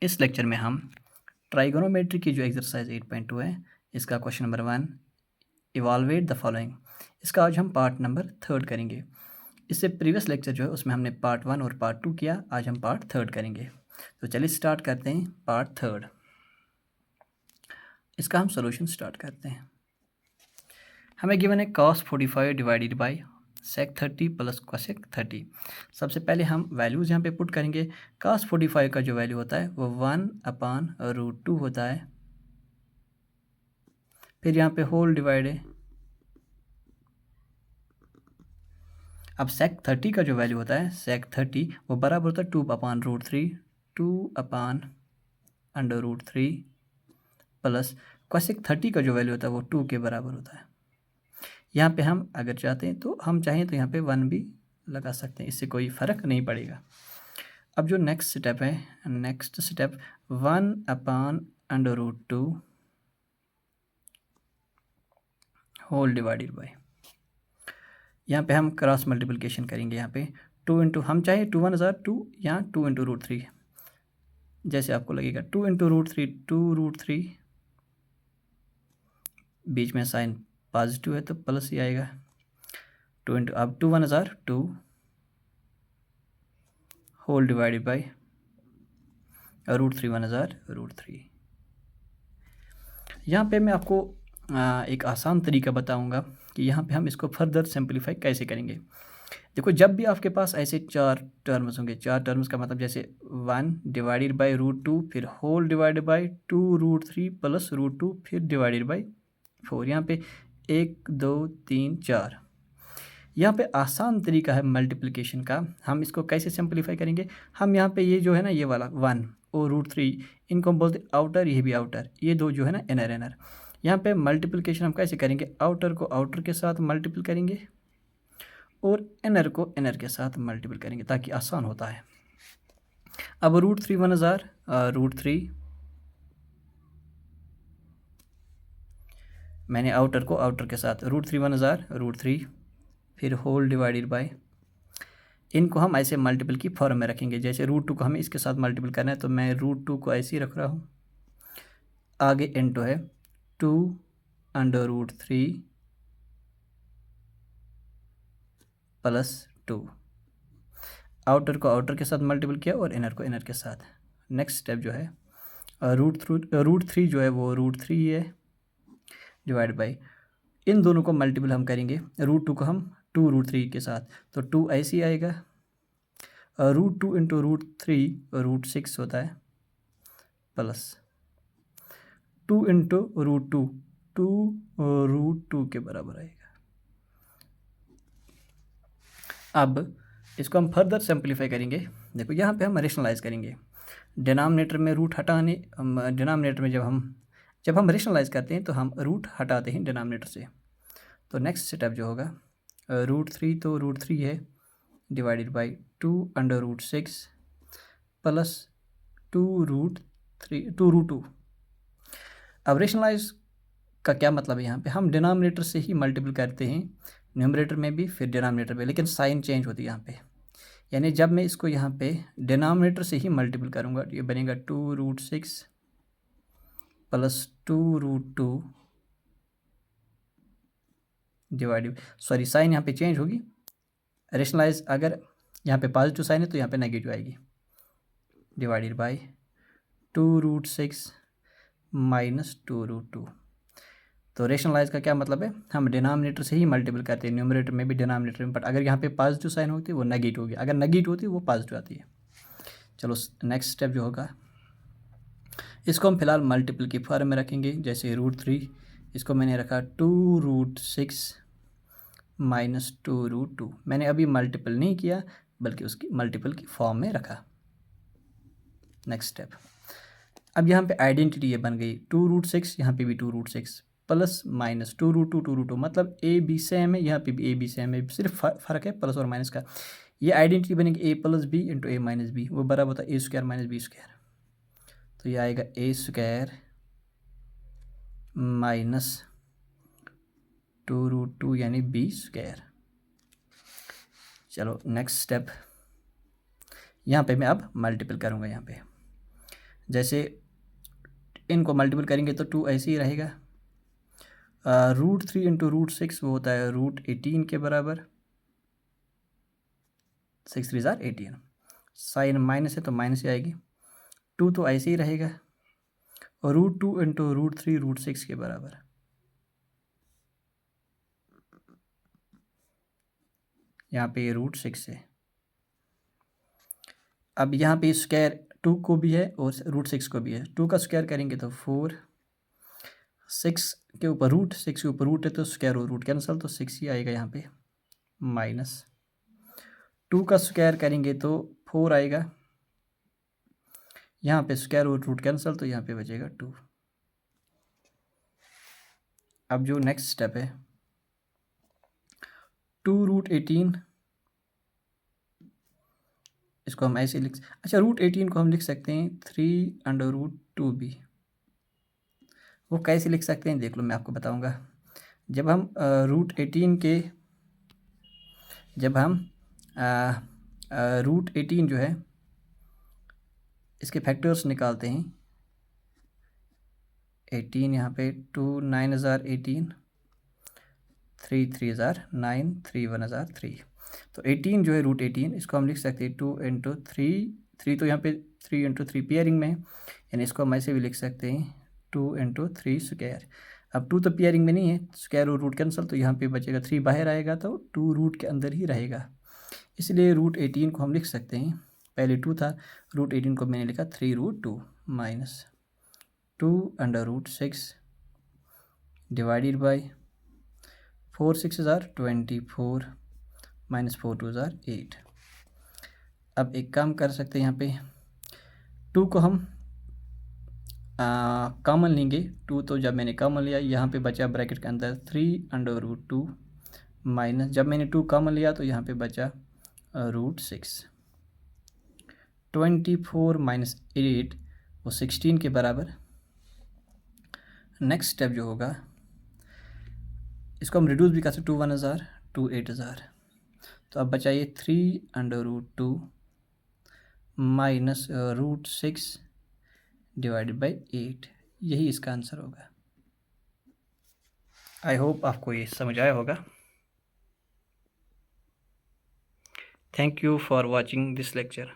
इस लेक्चर में हम ट्राइगोनोमेट्री की जो एक्सरसाइज 8.2 है इसका question number 1 evaluate the following, इसका आज हम पार्ट नंबर 3 करेंगे। इससे प्रीवियस लेक्चर जो है उसमें हमने पार्ट 1 और पार्ट 2 किया, आज हम पार्ट 3 करेंगे। तो चलिए स्टार्ट करते हैं पार्ट 3। इसका हम सोल्यूशन स्टार्ट करते हैं। हमें गिवन है cos 45 divided by sec 30 plus cosec 30। सबसे पहले हम वैल्यूज़ यहाँ पे पुट करेंगे। cos 45 का जो वैल्यू होता है वो 1/√2 होता है, फिर यहाँ पे होल डिवाइड है। अब sec 30 का जो वैल्यू होता है sec 30 वो बराबर होता है 2/√3 2/√3 प्लस cosec 30 का जो वैल्यू होता है वो 2 के बराबर होता है। यहाँ पे हम अगर चाहते हैं तो हम चाहें तो यहाँ पे 1 भी लगा सकते हैं, इससे कोई फ़र्क नहीं पड़ेगा। अब जो नेक्स्ट स्टेप है, next step 1/√2 whole divided by, यहाँ पे हम क्रॉस मल्टीप्लिकेशन करेंगे। यहाँ पे 2 इंटू, हम चाहे 2 1 हज़ार 2 या 2 इंटू √3 जैसे आपको लगेगा। 2 इंटू √3 2√3, बीच में साइन पॉजिटिव है तो प्लस ही आएगा। 2 इंटू, अब 2 1 हज़ार 2 होल डिवाइडेड बाई √3 1 हज़ार √3। यहाँ पे मैं आपको एक आसान तरीका बताऊंगा कि यहाँ पे हम इसको फर्दर सिंपलीफाई कैसे करेंगे। देखो, जब भी आपके पास ऐसे 4 टर्म्स होंगे, 4 टर्म्स का मतलब जैसे 1 डिवाइडेड बाई √2 फिर होल डिवाइडेड बाई 2√3 प्लस √2 फिर डिवाइडेड बाई 4, यहाँ पे 1 2 3 4। यहाँ पे आसान तरीका है मल्टीप्लिकेशन का। हम इसको कैसे सिंपलीफाई करेंगे, हम यहाँ पे ये जो है ना, ये वाला 1 और √3 इनको हम बोलते आउटर, ये भी आउटर, ये दो जो है ना इनर इनर। यहाँ पे मल्टीप्लिकेशन हम कैसे करेंगे, आउटर को आउटर के साथ मल्टीपल करेंगे और इनर को इनर के साथ मल्टीपल करेंगे ताकि आसान होता है। अब √3 1 हज़ार √3, मैंने आउटर को आउटर के साथ √3 1 हज़ार √3 फिर होल डिवाइडेड बाय, इनको हम ऐसे मल्टीपल की फॉर्म में रखेंगे। जैसे √2 को हमें इसके साथ मल्टीपल करना है तो मैं √2 को ऐसे ही रख रहा हूँ। आगे इनटू है 2√3 प्लस 2, आउटर को आउटर के साथ मल्टीपल किया और इनर को इनर के साथ। नेक्स्ट स्टेप जो है √3 जो है वो √3 ही है डिवाइड बाई, इन दोनों को मल्टीपल हम करेंगे। √2 को हम 2√3 के साथ, तो 2 ऐसे ही आएगा। √2 इंटू √3 √6 होता है प्लस 2 इंटू √2 2 √2 के बराबर आएगा। अब इसको हम फर्दर सिंपलीफाई करेंगे। देखो, यहाँ पे हम रेशनलाइज करेंगे। डिनोमिनेटर में रूट हटाने, डिनोमिनेटर में जब हम रेशनलाइज करते हैं तो हम रूट हटाते हैं डिनोमिनेटर से। तो नेक्स्ट स्टेप जो होगा √3 तो √3 है डिवाइडेड बाई 2/√6 प्लस 2√2। अब रेशनलाइज का क्या मतलब है, यहाँ पे हम डिनोमिनेटर से ही मल्टीपल करते हैं, न्यूमरेटर में भी फिर डिनोमिनेटर में, लेकिन साइन चेंज होती है यहाँ पे। यानी जब मैं इसको यहाँ पे डिनोमिनेटर से ही मल्टीपल करूँगा ये बनेगा 2√6 प्लस 2√2 डिवाइडेड, सॉरी साइन यहाँ पे चेंज होगी। रेशनलाइज अगर यहाँ पे पॉजिटिव साइन है तो यहाँ पे नेगेटिव आएगी, डिवाइडेड बाई 2√6 माइनस 2√2। तो रेशनलाइज का क्या मतलब है, हम डिनोमिनेटर से ही मल्टीपल करते हैं, न्यूमरेटर में भी डिनोमिनेटर में, बट अगर यहाँ पे पॉजिटिव साइन होती है वो नेगेटिव होगी, अगर नेगेटिव होती है वो पॉजिटिव आती है। चलो नेक्स्ट स्टेप जो होगा, इसको हम फिलहाल मल्टीपल की फॉर्म में रखेंगे। जैसे √3, इसको मैंने रखा 2√6 माइनस 2√2, मैंने अभी मल्टीपल नहीं किया बल्कि उसकी मल्टीपल की फॉर्म में रखा। नेक्स्ट स्टेप, अब यहाँ पे आइडेंटिटी ये बन गई 2√6, यहाँ पे भी 2√6 प्लस माइनस 2√2 मतलब ए बी सेम है, यहाँ पे भी ए बी सेम है, सिर्फ फ़र्क है प्लस और माइनस का। ये आइडेंटिटी बनेगी ए प्लस बी इंटू ए माइनस बी, वो बराबर होता है ए स्क्वायर माइनस बी स्क्वायर। तो ये आएगा ए स्क्वायर माइनस 2√2 यानी बी स्क्वायर। चलो नेक्स्ट स्टेप, यहाँ पे मैं अब मल्टीपल करूँगा। यहाँ पे जैसे इनको मल्टीपल करेंगे तो 2 ऐसे ही रहेगा। √3 इंटू √6 वो होता है √18 के बराबर। 6 3 ज़ार 18। साइन माइनस है तो माइनस ही आएगी। 2 तो ऐसे ही रहेगा और √2 इंटू √3 √6 के बराबर। यहाँ पे √6 है। अब यहाँ पे स्क्वायर 2 को भी है और √6 को भी है। 2 का स्क्वायर करेंगे तो 4, 6 के ऊपर √6 के ऊपर रूट है तो स्क्वायर और रूट कैंसिल, तो 6 ही आएगा यहाँ पे। माइनस 2 का स्क्वायर करेंगे तो 4 आएगा, यहाँ पे स्क्वायर और रूट कैंसिल, तो यहाँ पे बचेगा 2। अब जो नेक्स्ट स्टेप है 2√18, इसको हम ऐसे अच्छा √18 को हम लिख सकते हैं 3√2 भी। वो कैसे लिख सकते हैं देख लो, मैं आपको बताऊंगा। जब हम √18 के √18 जो है इसके फैक्टर्स निकालते हैं। 18 यहाँ पे 2 9 हज़ार 18, 3 3 हज़ार 9, 3 1 हज़ार 3। तो 18 जो है √18 इसको हम लिख सकते हैं 2 इंटू 3 तो यहाँ पे 3 इंटू 3 पेयरिंग में, यानी इसको हम ऐसे भी लिख सकते हैं 2 इंटू 3 स्क्वायर। अब 2 तो पेयरिंग में नहीं है, स्क्वायर और रूट कैंसिल, तो यहाँ पे बचेगा 3 बाहर आएगा तो 2 रूट के अंदर ही रहेगा, इसलिए √18 को हम लिख सकते हैं। पहले 2 था, √18 को मैंने लिखा 3√2 माइनस 2√6 डिवाइडेड बाई 4 6 हज़ार 24 माइनस 4 2 हज़ार 8। अब एक काम कर सकते हैं, यहाँ पे 2 को हम कॉमन लेंगे। 2 तो जब मैंने कॉमन लिया यहाँ पे बचा ब्रैकेट के अंदर 3√2 माइनस, जब मैंने 2 कॉमन लिया तो यहाँ पे बचा √6। 24 माइनस 8 वो 16 के बराबर। नेक्स्ट स्टेप जो होगा इसको हम रिड्यूस भी कर सकते 2 1 हज़ार 2 8 हज़ार। तो अब बचा ये 3√2 माइनस √6 डिवाइडेड बाई 8, यही इसका आंसर होगा। आई होप आपको ये समझ आया होगा। Thank you for watching this lecture.